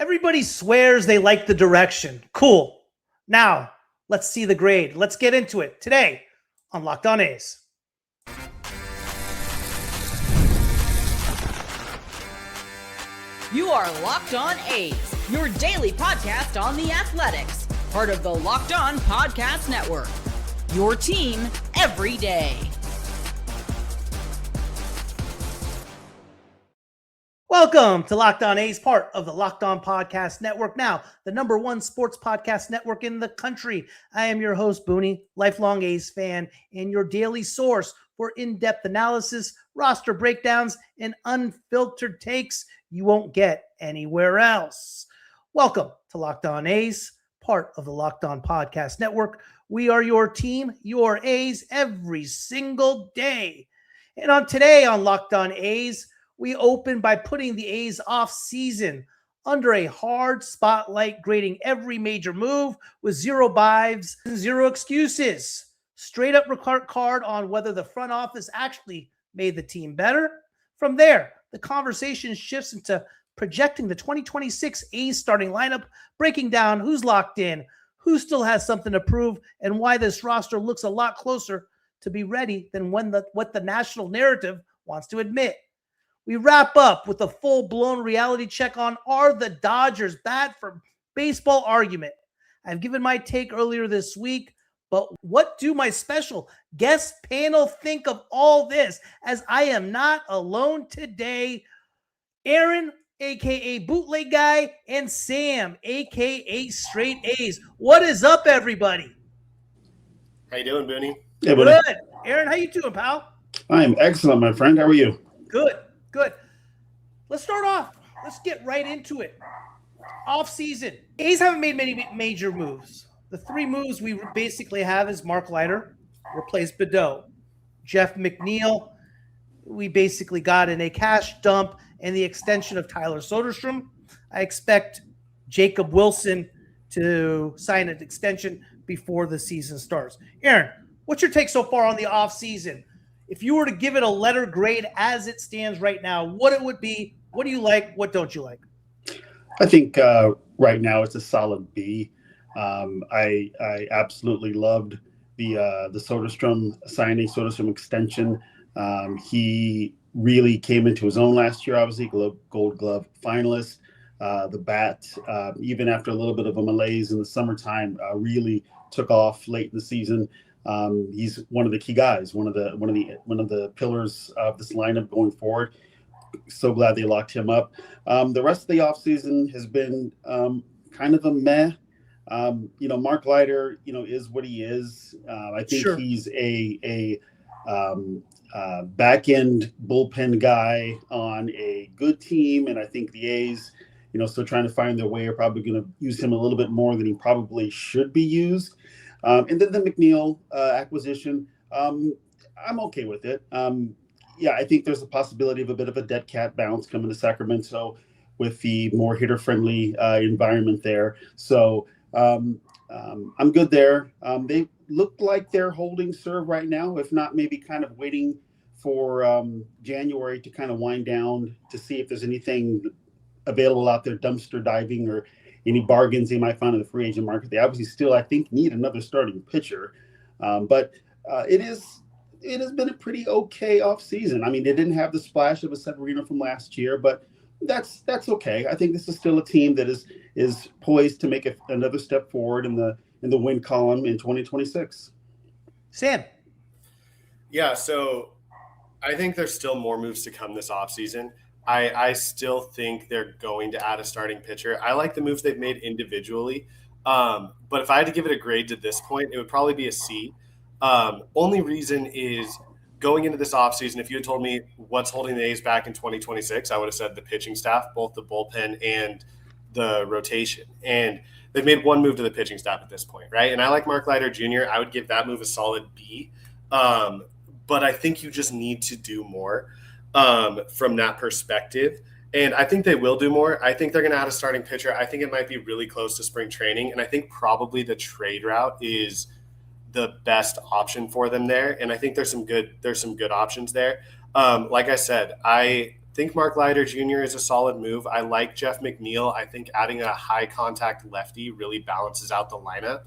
Everybody swears they like the direction. Cool. Now, let's see the grade. Let's get into it today on Locked On A's. You are Locked On A's, your daily podcast on the Athletics, part of the Locked On Podcast Network. Your team every day. Welcome to Locked On A's, part of the Locked On Podcast Network. Now, the number one sports podcast network in the country. I am your host, Booney, lifelong A's fan, and your daily source for in-depth analysis, roster breakdowns, and unfiltered takes you won't get anywhere else. Welcome to Locked On A's, part of the Locked On Podcast Network. We are your team, your A's, every single day. And today on Locked On A's, we open by putting the A's off-season under a hard spotlight, grading every major move with zero buys and zero excuses. Straight up card on whether the front office actually made the team better. From there, the conversation shifts into projecting the 2026 A's starting lineup, breaking down who's locked in, who still has something to prove, and why this roster looks a lot closer to be ready than what the national narrative wants to admit. We wrap up with a full-blown reality check on are the Dodgers bad for baseball argument. I've given my take earlier this week, but what do my special guest panel think of all this? As I am not alone today. Aaron, a.k.a. Bootleg Guy, and Sam, a.k.a. Straight A's. What is up, everybody? How you doing, Booney? Hey, buddy. Good. Aaron, how you doing, pal? I am excellent, my friend. How are you? Good. Let's start off. Let's get right into it. Off-season. A's haven't made many major moves. The three moves we basically have is Mark Leiter, replaced Badeau. Jeff McNeil, we basically got in a cash dump and the extension of Tyler Soderstrom. I expect Jacob Wilson to sign an extension before the season starts. Aaron, what's your take so far on the off-season? If you were to give it a letter grade as it stands right now, what it would be, what do you like, what don't you like? I think right now it's a solid B. I absolutely loved the Soderstrom signing, Soderstrom extension. He really came into his own last year, obviously, Gold Glove finalist. The bat, even after a little bit of a malaise in the summertime, really took off late in the season. He's one of the key guys, one of the pillars of this lineup going forward. So glad they locked him up. The rest of the offseason has been kind of a meh. Mark Leiter, is what he is. I think Sure. He's a back end bullpen guy on a good team, and I think the A's, still trying to find their way, are probably going to use him a little bit more than he probably should be used. And then the McNeil acquisition, I'm okay with it. I think there's a possibility of a bit of a dead cat bounce coming to Sacramento with the more hitter-friendly environment there. So I'm good there. They look like they're holding serve right now, if not maybe kind of waiting for January to kind of wind down to see if there's anything available out there, dumpster diving or any bargains they might find in the free agent market. They obviously still, I think, need another starting pitcher. But it has been a pretty okay offseason. I mean, they didn't have the splash of a Severino from last year, but that's okay. I think this is still a team that is poised to make another step forward in the win column in 2026. Sam. Yeah, so I think there's still more moves to come this offseason. I still think they're going to add a starting pitcher. I like the moves they've made individually. But if I had to give it a grade to this point, it would probably be a C. Only reason is going into this offseason, if you had told me what's holding the A's back in 2026, I would have said the pitching staff, both the bullpen and the rotation. And they've made one move to the pitching staff at this point, right? And I like Mark Leiter Jr. I would give that move a solid B. But I think you just need to do more from that perspective. And I think they will do more. I think they're going to add a starting pitcher. I think it might be really close to spring training. And I think probably the trade route is the best option for them there. And I think there's some good options there. Like I said, I think Mark Leiter Jr. is a solid move. I like Jeff McNeil. I think adding a high contact lefty really balances out the lineup.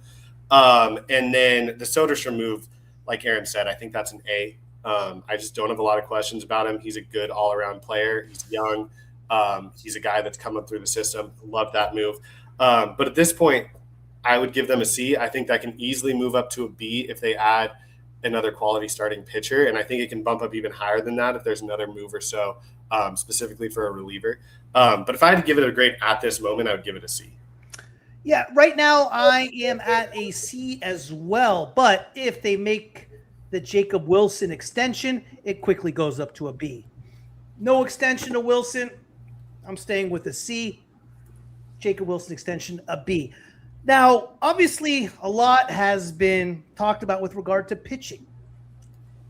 And then the Soderstrom move, like Aaron said, I think that's an A. I just don't have a lot of questions about him. He's a good all-around player. He's young. He's a guy that's come up through the system. Love that move. But at this point, I would give them a C. I think that can easily move up to a B if they add another quality starting pitcher. And I think it can bump up even higher than that if there's another move or so, specifically for a reliever. But if I had to give it a grade at this moment, I would give it a C. Yeah, right now I am at a C as well. But if they make the Jacob Wilson extension, it quickly goes up to a B. No extension to Wilson, I'm staying with a C. Jacob Wilson extension, a B. Now, obviously, a lot has been talked about with regard to pitching.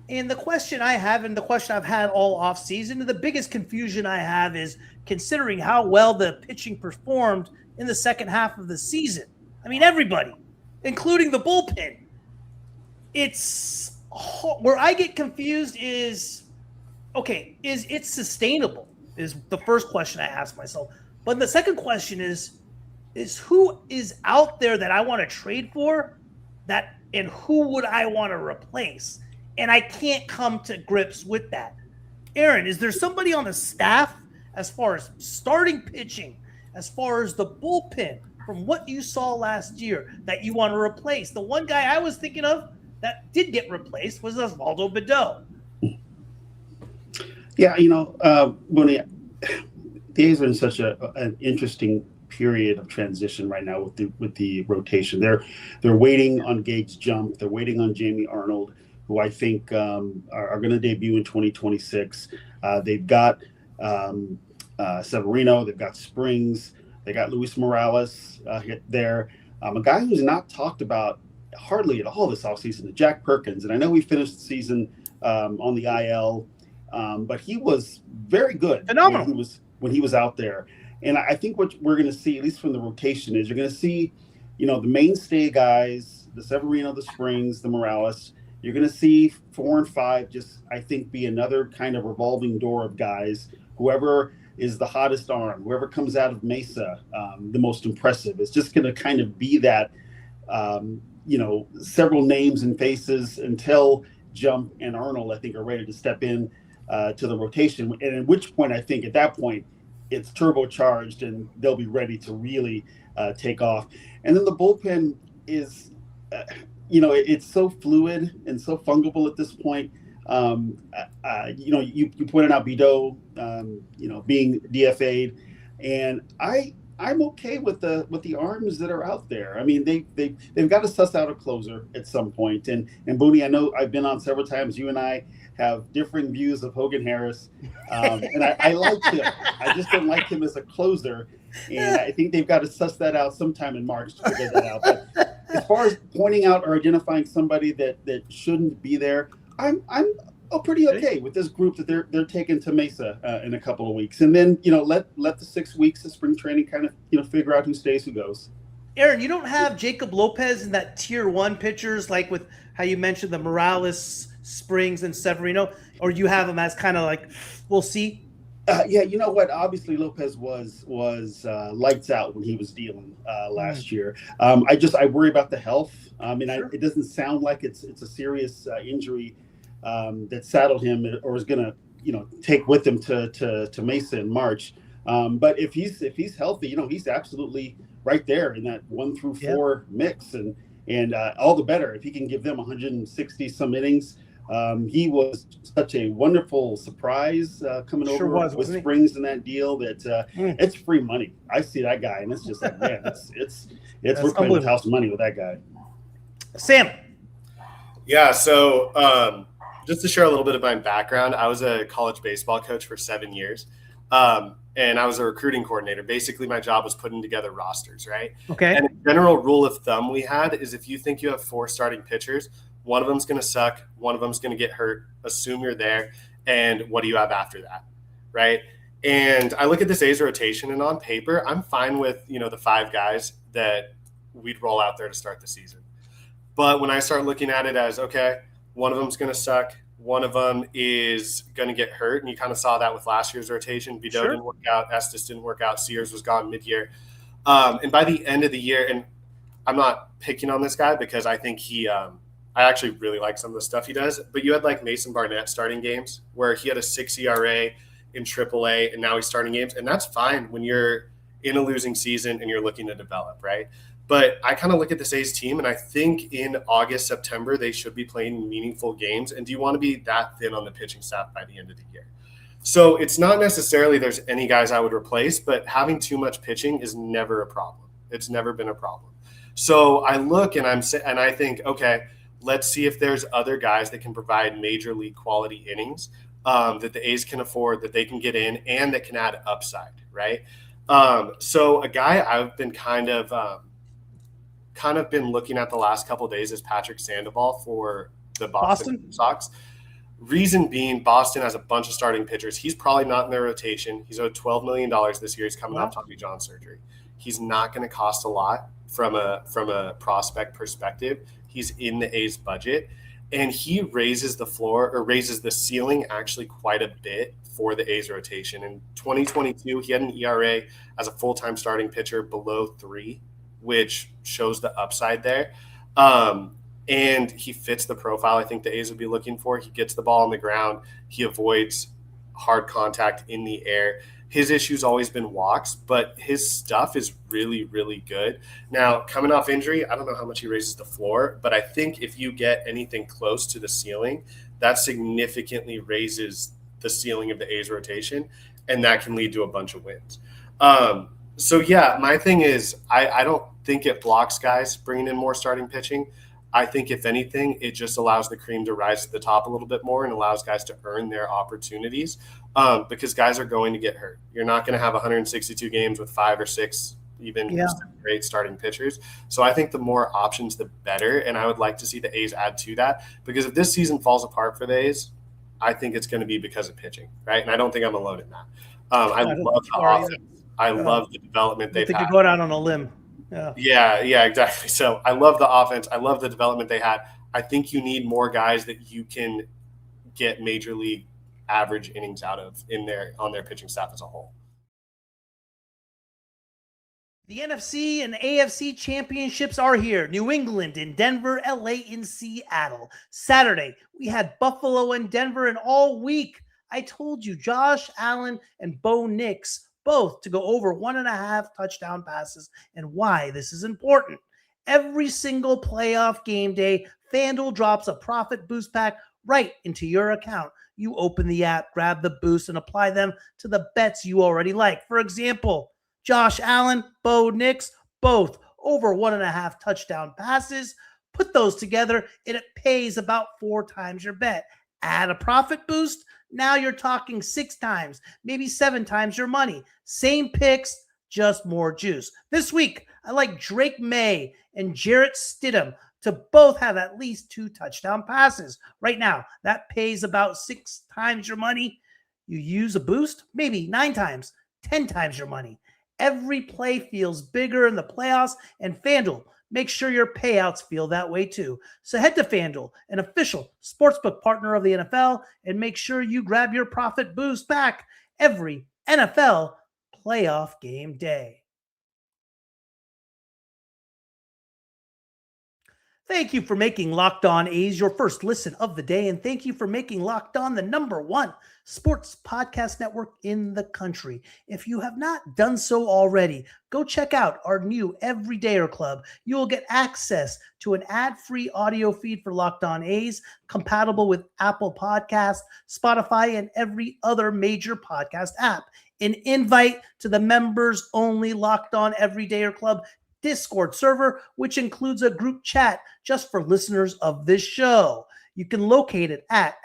And the question I have, and the question I've had all offseason, and the biggest confusion I have is considering how well the pitching performed in the second half of the season. I mean, everybody, including the bullpen. It's where I get confused is, okay, is it sustainable? Is the first question I ask myself. But the second question is who is out there that I want to trade for, that, and who would I want to replace? And I can't come to grips with that. Aaron, is there somebody on the staff as far as starting pitching, as far as the bullpen, from what you saw last year, that you want to replace? The one guy I was thinking of that did get replaced was Osvaldo Bideau. Yeah, when the A's are in such an interesting period of transition right now with the rotation. They're waiting on Gage's jump. They're waiting on Jamie Arnold, who I think are going to debut in 2026. They've got Severino. They've got Springs. They got Luis Morales there. A guy who's not talked about hardly at all this offseason, Jack Perkins. And I know we finished the season on the IL, but he was very good. Phenomenal. When he was out there. And I think what we're going to see, at least from the rotation, is you're going to see, the mainstay guys, the Severino, the Springs, the Morales. You're going to see 4 and 5 just, I think, be another kind of revolving door of guys. Whoever is the hottest arm, whoever comes out of Mesa, the most impressive. It's just going to kind of be that, several names and faces until Jump and Arnold, I think, are ready to step in to the rotation. And at which point, I think at that point, it's turbocharged and they'll be ready to really take off. And then the bullpen is, it's so fluid and so fungible at this point. You pointed out Bideau, being DFA'd, and I'm okay with the arms that are out there. I mean, they've got to suss out a closer at some point. And Booney, I know I've been on several times. You and I have differing views of Hogan Harris, and I like him. I just don't like him as a closer, and I think they've got to suss that out sometime in March to figure that out. But as far as pointing out or identifying somebody that shouldn't be there, I'm pretty okay with this group that they're taking to Mesa in a couple of weeks, and then let the 6 weeks of spring training kind of figure out who stays, who goes. Aaron, you don't have Jacob Lopez in that tier 1 pitchers, like with how you mentioned the Morales, Springs, and Severino, or you have them as kind of like, we'll see? Yeah, you know what? Obviously, Lopez was lights out when he was dealing last year. I worry about the health. Sure. It doesn't sound like it's a serious injury that saddled him or is going to take with him to Mesa in March. But if he's healthy, he's absolutely right there in that 1 through 4 mix, and all the better if he can give them 160 some innings. He was such a wonderful surprise coming over with Springs in that deal that it's free money. I see that guy, and it's just like, man, it's we're playing with house money with that guy. Sam. Yeah, so just to share a little bit of my background, I was a college baseball coach for 7 years, and I was a recruiting coordinator. Basically, my job was putting together rosters, right? Okay. And a general rule of thumb we had is if you think you have 4 starting pitchers, one of them's going to suck, one of them's going to get hurt, assume you're there, and what do you have after that, right? And I look at this A's rotation, and on paper, I'm fine with, the 5 guys that we'd roll out there to start the season. But when I start looking at it as, okay, one of them's going to suck, one of them is going to get hurt, and you kind of saw that with last year's rotation. Bideau didn't work out, Estes didn't work out, Sears was gone mid-year. And by the end of the year, and I'm not picking on this guy because I think I actually really like some of the stuff he does, but you had like Mason Barnett starting games where he had a 6 ERA in AAA, and now he's starting games, and that's fine when you're in a losing season and you're looking to develop, right? But I kind of look at this A's team, and I think in August, September, they should be playing meaningful games. And do you want to be that thin on the pitching staff by the end of the year? So it's not necessarily there's any guys I would replace, but having too much pitching is never a problem. It's never been a problem. So I look and I think, okay, let's see if there's other guys that can provide major league quality innings that the A's can afford, that they can get in, and that can add upside, right? So a guy I've been kind of been looking at the last couple of days is Patrick Sandoval for the Boston Sox. Reason being, Boston has a bunch of starting pitchers. He's probably not in their rotation. He's owed $12 million this year. He's coming off Tommy John surgery. He's not going to cost a lot from a prospect perspective. He's in the A's budget, and he raises the floor or raises the ceiling actually quite a bit for the A's rotation. In 2022, he had an ERA as a full-time starting pitcher below 3, which shows the upside there. And he fits the profile I think the A's would be looking for. He gets the ball on the ground. He avoids hard contact in the air. His issue's always been walks, but his stuff is really, really good. Now, coming off injury, I don't know how much he raises the floor, but I think if you get anything close to the ceiling, that significantly raises the ceiling of the A's rotation, and that can lead to a bunch of wins. So, yeah, my thing is I don't think it blocks guys bringing in more starting pitching. I think, if anything, it just allows the cream to rise to the top a little bit more and allows guys to earn their opportunities because guys are going to get hurt. You're not going to have 162 games with 5 or 6, even great starting pitchers. So I think the more options, the better, and I would like to see the A's add to that because if this season falls apart for the A's, I think it's going to be because of pitching, right? And I don't think I'm alone in that. I love the offense. I love the development they've had. I think you go out on a limb. Yeah, exactly. So I love the offense. I love the development they had. I think you need more guys that you can get major league average innings out of on their pitching staff as a whole. The NFC and AFC championships are here. New England in Denver, LA in Seattle. Saturday, we had Buffalo and Denver, and all week I told you Josh Allen and Bo Nix both to go over 1.5 touchdown passes and why this is important. Every single playoff game day, FanDuel drops a profit boost pack right into your account. You open the app, grab the boost, and apply them to the bets you already like. For example, Josh Allen, Bo Nix, both over 1.5 touchdown passes. Put those together, and it pays about 4 times your bet. Add a profit boost, now you're talking 6 times, maybe 7 times your money. Same picks, just more juice. This week, I like Drake May and Jarrett Stidham to both have at least 2 touchdown passes. Right now, that pays about 6 times your money. You use a boost, maybe 9 times, 10 times your money. Every play feels bigger in the playoffs, and FanDuel makes sure your payouts feel that way too. So head to FanDuel, an official sportsbook partner of the NFL, and make sure you grab your profit boost back every NFL playoff game day. Thank you for making Locked On A's your first listen of the day, and thank you for making Locked On the #1 sports podcast network in the country. If you have not done so already, go check out our new Everydayer Club. You will get access to an ad-free audio feed for Locked On A's, compatible with Apple Podcasts, Spotify, and every other major podcast app. An invite to the members-only Locked On Everydayer Club Discord server, which includes a group chat just for listeners of this show. You can locate it at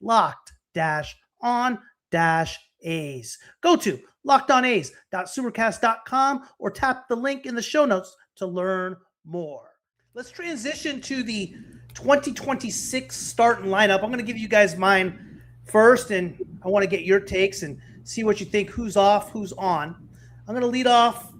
#locked-on-A's. Go to lockedona's.supercast.com or tap the link in the show notes to learn more. Let's transition to the 2026 starting lineup. I'm going to give you guys mine first, and I want to get your takes and see what you think, who's off, who's on. I'm going to lead off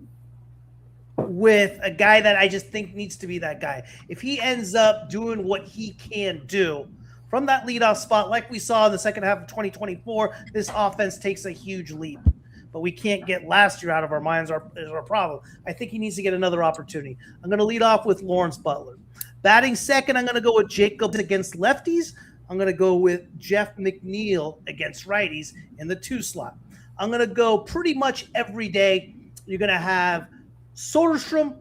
with a guy that I just think needs to be that guy. If he ends up doing what he can do from that leadoff spot, like we saw in the second half of 2024, this offense takes a huge leap. But we can't get last year out of our minds is our problem. I think he needs to get another opportunity. I'm going to lead off with Lawrence Butler. Batting second, I'm going to go with Jacobs against lefties. I'm going to go with Jeff McNeil against righties in the 2 slot. I'm going to go pretty much every day. You're going to have Soderstrom,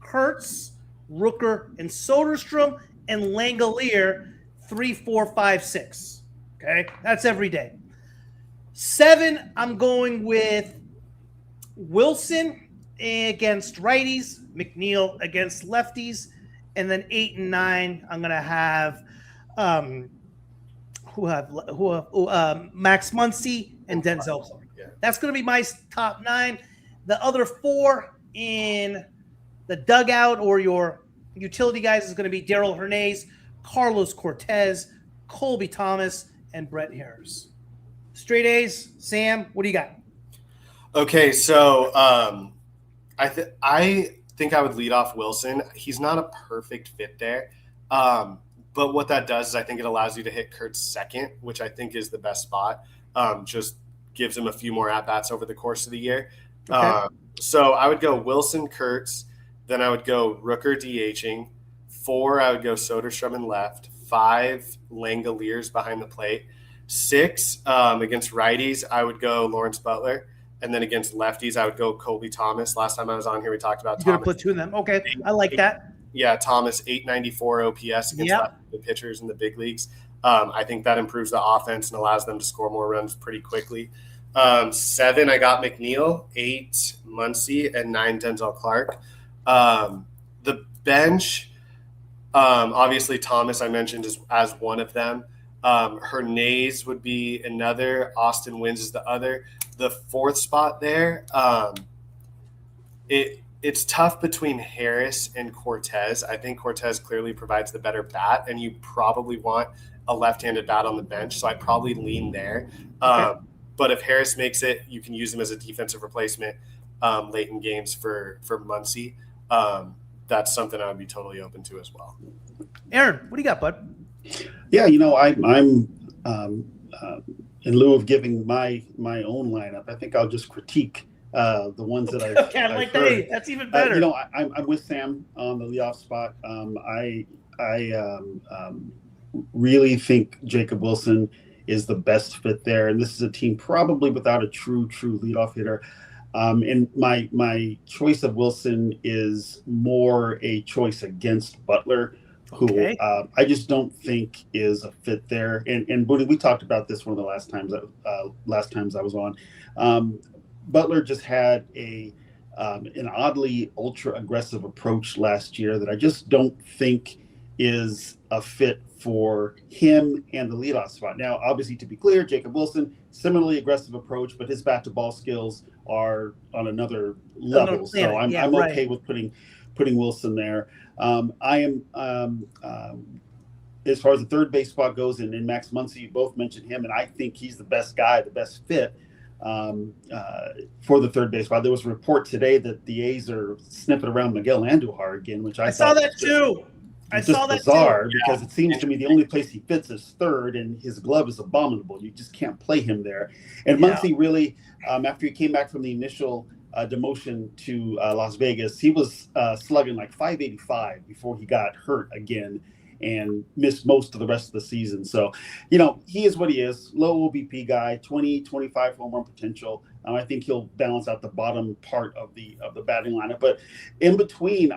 Kurtz, Rooker, and Soderstrom, and Langolier, 3, 4, 5, 6. Okay, that's every day. 7, I'm going with Wilson against righties, McNeil against lefties, and then 8 and 9, I'm going to have Max Muncy and Denzel Clark. Yeah. That's going to be my top 9. The other 4 in the dugout or your utility guys is going to be Daryl Hernandez, Carlos Cortez, Colby Thomas, and Brett Harris. Straight A's, Sam, what do you got? Okay, so I think I would lead off Wilson. He's not a perfect fit there, but what that does is I think it allows you to hit Kurtz second, which I think is the best spot. Just gives him a few more at-bats over the course of the year. Okay. So I would go Wilson, Kurtz, then I would go Rooker DHing. 4, I would go Soderstrom in left. 5, Langoliers behind the plate. 6, against righties, I would go Lawrence Butler. And then against lefties, I would go Colby Thomas. Last time I was on here, we talked about You're Thomas. going to platoon them. Okay, I like that. Yeah, Thomas, 894 OPS against the pitchers in the big leagues. I think that improves the offense and allows them to score more runs pretty quickly. 7, I got McNeil. 8, Muncy, and 9, Denzel Clark. The bench, obviously Thomas I mentioned as one of them. Hernandez would be another. Austin Wynns is the other. The 4th spot there, it's tough between Harris and Cortez. I think Cortez clearly provides the better bat, and you probably want a left-handed bat on the bench, so I'd probably lean there. Okay. But if Harris makes it, you can use him as a defensive replacement late in games for Muncy. That's something I would be totally open to as well. Aaron, what do you got, bud? Yeah, I'm in lieu of giving my own lineup, I think I'll just critique the ones that I've Okay, I like heard. that. That's even better. I'm with Sam on the leadoff spot. I really think Jacob Wilson is the best fit there, and this is a team probably without a true leadoff hitter. And my choice of Wilson is more a choice against Butler, who I just don't think is a fit there. And Booney, we talked about this one of the last times I was on. Butler just had an oddly ultra aggressive approach last year that I just don't think is a fit for him and the leadoff spot. Now, obviously, to be clear, Jacob Wilson, similarly aggressive approach, but his bat to ball skills are on another level. So I'm okay with putting Wilson there. I am as far as the third base spot goes, and Max Muncy, you both mentioned him, and I think he's the best guy, the best fit for the third base spot. There was a report today that the A's are sniffing around Miguel Andujar again, which I saw that too. It's just bizarre because it seems to me the only place he fits is third, and his glove is abominable. You just can't play him there. And Muncy really, after he came back from the initial demotion to Las Vegas, he was slugging like 585 before he got hurt again and missed most of the rest of the season. So, he is what he is. Low OBP guy, 20, 25 home run potential. I think he'll balance out the bottom part of the batting lineup. But in between,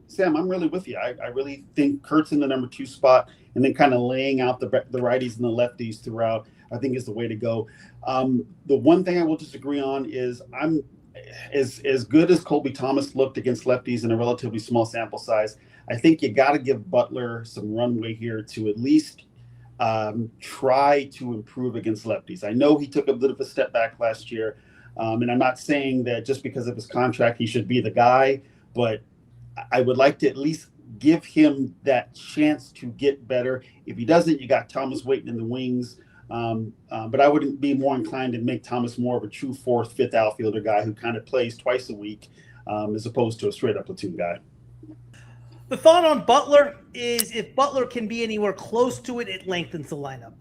Sam, I'm really with you. I really think Kurtz in the number 2 spot and then kind of laying out the righties and the lefties throughout, I think is the way to go. The one thing I will disagree on is as good as Colby Thomas looked against lefties in a relatively small sample size, I think you got to give Butler some runway here to at least try to improve against lefties. I know he took a bit of a step back last year, and I'm not saying that just because of his contract he should be the guy, but I would like to at least give him that chance to get better. If he doesn't, you got Thomas waiting in the wings. But I wouldn't be more inclined to make Thomas more of a true 4th, 5th outfielder guy who kind of plays twice a week as opposed to a straight up platoon guy. The thought on Butler is if Butler can be anywhere close to it, it lengthens the lineup.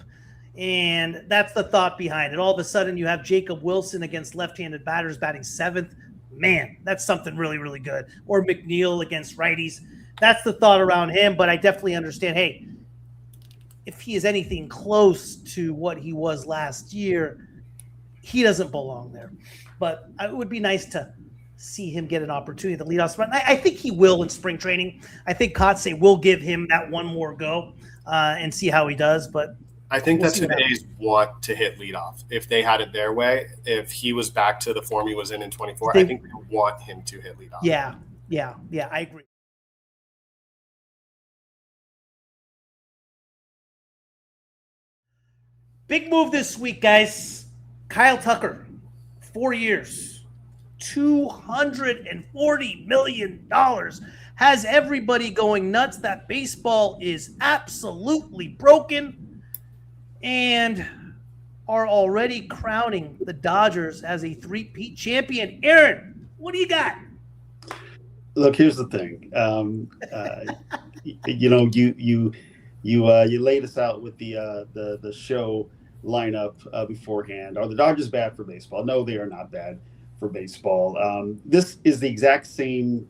And that's the thought behind it. All of a sudden, you have Jacob Wilson against left-handed batters batting 7th. Man, that's something really, really good. Or McNeil against righties. That's the thought around him. But I definitely understand, hey, if he is anything close to what he was last year, he doesn't belong there. But it would be nice to see him get an opportunity to lead off spot. I think he will in spring training. I think Kotze will give him that one more go and see how he does. But I think that's who the A's want to hit leadoff. If they had it their way, if he was back to the form he was in 24, I think they want him to hit leadoff. Yeah, I agree. Big move this week, guys. Kyle Tucker, 4 years, $240 million. Has everybody going nuts that baseball is absolutely broken and are already crowning the Dodgers as a three-peat champion. Aaron, what do you got? Look, here's the thing. You laid us out with the show lineup beforehand. Are the Dodgers bad for baseball? No, they are not bad for baseball. This is the exact same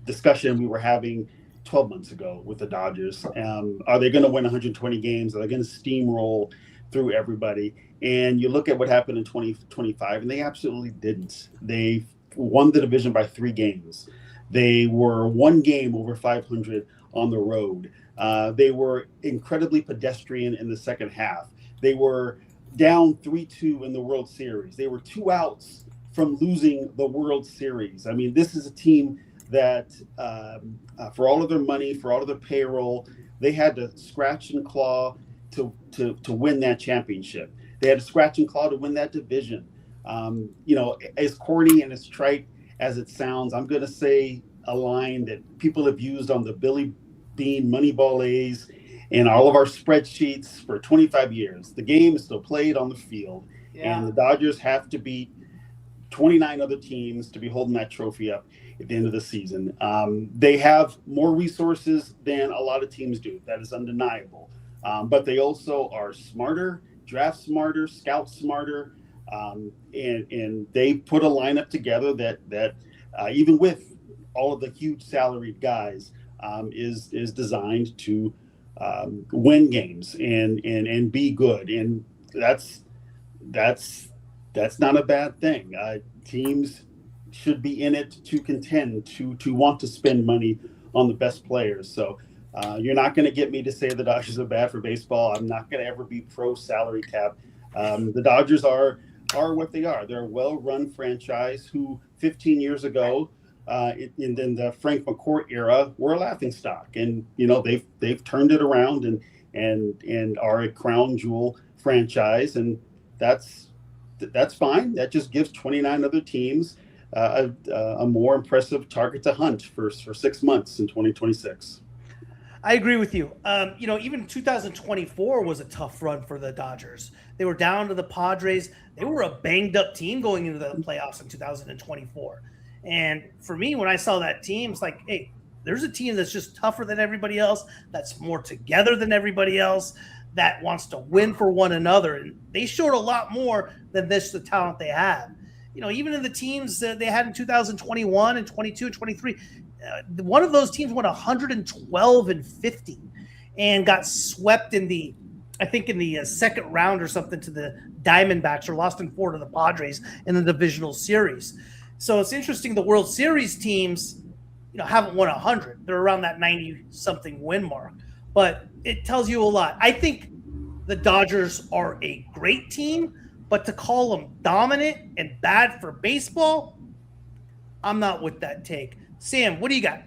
discussion we were having 12 months ago with the Dodgers. Are they going to win 120 games? Are they going to steamroll through everybody? And you look at what happened in 2025, and they absolutely didn't. They won the division by 3 games. They were 1 game over 500 on the road. They were incredibly pedestrian in the second half. They were down 3-2 in the World Series. They were 2 outs from losing the World Series. I mean, this is a team that, for all of their money, for all of their payroll, they had to scratch and claw to win that championship. They had to scratch and claw to win that division. As corny and as trite as it sounds, I'm going to say a line that people have used on the Billy Bean Moneyball A's and all of our spreadsheets for 25 years. The game is still played on the field, and the Dodgers have to beat 29 other teams to be holding that trophy up at the end of the season. They have more resources than a lot of teams do. That is undeniable. But they also are smarter, draft smarter, scout smarter, and they put a lineup together that even with all of the huge salaried guys, is designed to win games and be good. And that's not a bad thing. Teams should be in it to contend, to want to spend money on the best players. So you're not going to get me to say the Dodgers are bad for baseball. I'm not going to ever be pro salary cap. The Dodgers are what they are. They're a well-run franchise who 15 years ago, in the Frank McCourt era, were a laughingstock, and they've turned it around and are a crown jewel franchise, and that's fine. That just gives 29 other teams a more impressive target to hunt for 6 months in 2026. I agree with you. Even 2024 was a tough run for the Dodgers. They were down to the Padres. They were a banged up team going into the playoffs in 2024. And for me, when I saw that team, it's like, hey, there's a team that's just tougher than everybody else, that's more together than everybody else, that wants to win for one another. And they showed a lot more than the talent they have. Even in the teams that they had in 2021 and 22 and 23, one of those teams went 112-50 and got swept in the second round or something to the Diamondbacks, or lost in 4 to the Padres in the divisional series. So it's interesting. The World Series teams, haven't won 100. They're around that 90-something win mark. But it tells you a lot. I think the Dodgers are a great team, but to call them dominant and bad for baseball, I'm not with that take. Sam, what do you got?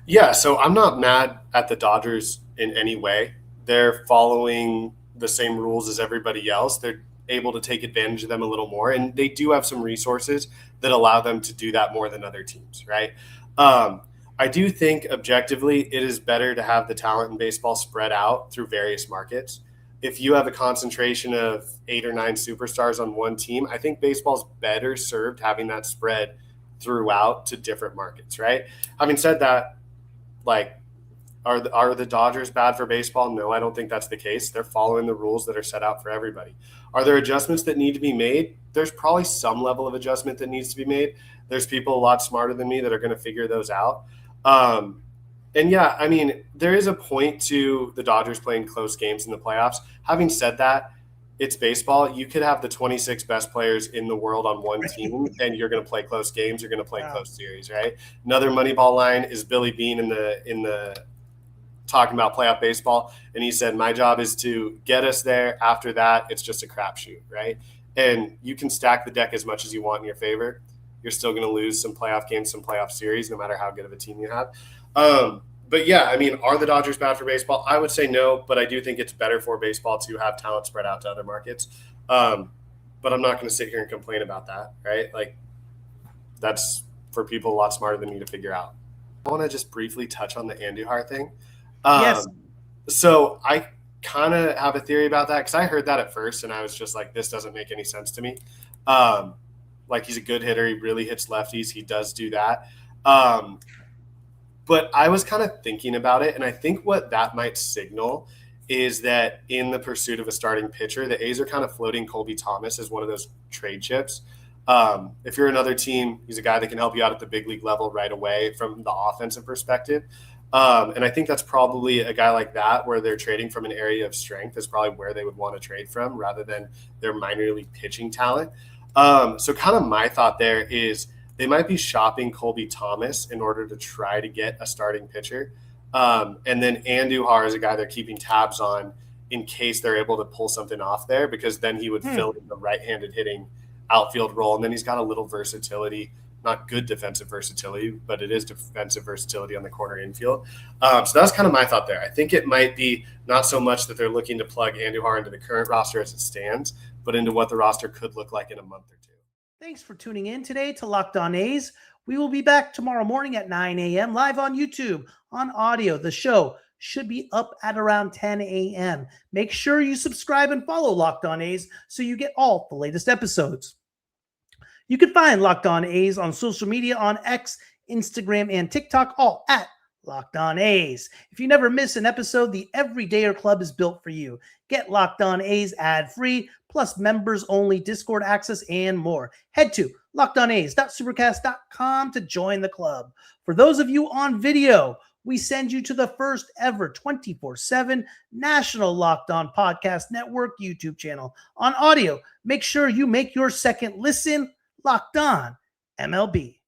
Yeah, so I'm not mad at the Dodgers in any way. They're following the same rules as everybody else. They're able to take advantage of them a little more, and they do have some resources that allow them to do that more than other teams, right? I do think objectively it is better to have the talent in baseball spread out through various markets. If you have a concentration of 8 or 9 superstars on one team, I think baseball's better served having that spread throughout to different markets, right? Having said that, like, are the Dodgers bad for baseball? No, I don't think that's the case. They're following the rules that are set out for everybody. Are there adjustments that need to be made? There's probably some level of adjustment that needs to be made. There's people a lot smarter than me that are going to figure those out. And yeah, I mean, there is a point to the Dodgers playing close games in the playoffs. Having said that, it's baseball. You could have the 26 best players in the world on one team, and you're going to play close games. You're going to play close series, right? Another Moneyball line is Billy Beane in the talking about playoff baseball, and he said, my job is to get us there. After that, it's just a crapshoot, right? And you can stack the deck as much as you want in your favor. You're still going to lose some playoff games, some playoff series, no matter how good of a team you have. But yeah, I mean, are the Dodgers bad for baseball? I would say no, but I do think it's better for baseball to have talent spread out to other markets. But I'm not going to sit here and complain about that, right? Like, that's for people a lot smarter than me to figure out. I want to just briefly touch on the Andujar thing. Yes. So I kind of have a theory about that because I heard that at first and I was just like, this doesn't make any sense to me. Like, he's a good hitter. He really hits lefties. He does do that. But I was kind of thinking about it, and I think what that might signal is that in the pursuit of a starting pitcher, the A's are kind of floating Colby Thomas as one of those trade chips. If you're another team, he's a guy that can help you out at the big league level right away from the offensive perspective. And I think that's probably a guy like that where they're trading from an area of strength is probably where they would want to trade from rather than their minor league pitching talent. So kind of my thought there is they might be shopping Colby Thomas in order to try to get a starting pitcher. And then Andujar is a guy they're keeping tabs on in case they're able to pull something off there, because then he would fill in the right-handed hitting outfield role. And then he's got a little versatility, not good defensive versatility, but it is defensive versatility on the corner infield. So that's kind of my thought there. I think it might be not so much that they're looking to plug Andujar into the current roster as it stands, but into what the roster could look like in a month or two. Thanks for tuning in today to Locked On A's. We will be back tomorrow morning at 9 a.m. live on YouTube on audio. The show should be up at around 10 a.m. Make sure you subscribe and follow Locked On A's so you get all the latest episodes. You can find Locked On A's on social media on X, Instagram, and TikTok, all at Locked On A's. If you never miss an episode, the Everydayer Club is built for you. Get Locked On A's ad-free, plus members-only Discord access and more. Head to lockedona's.supercast.com to join the club. For those of you on video, we send you to the first ever 24/7 national Locked On Podcast Network YouTube channel. On audio, make sure you make your second listen Locked On MLB.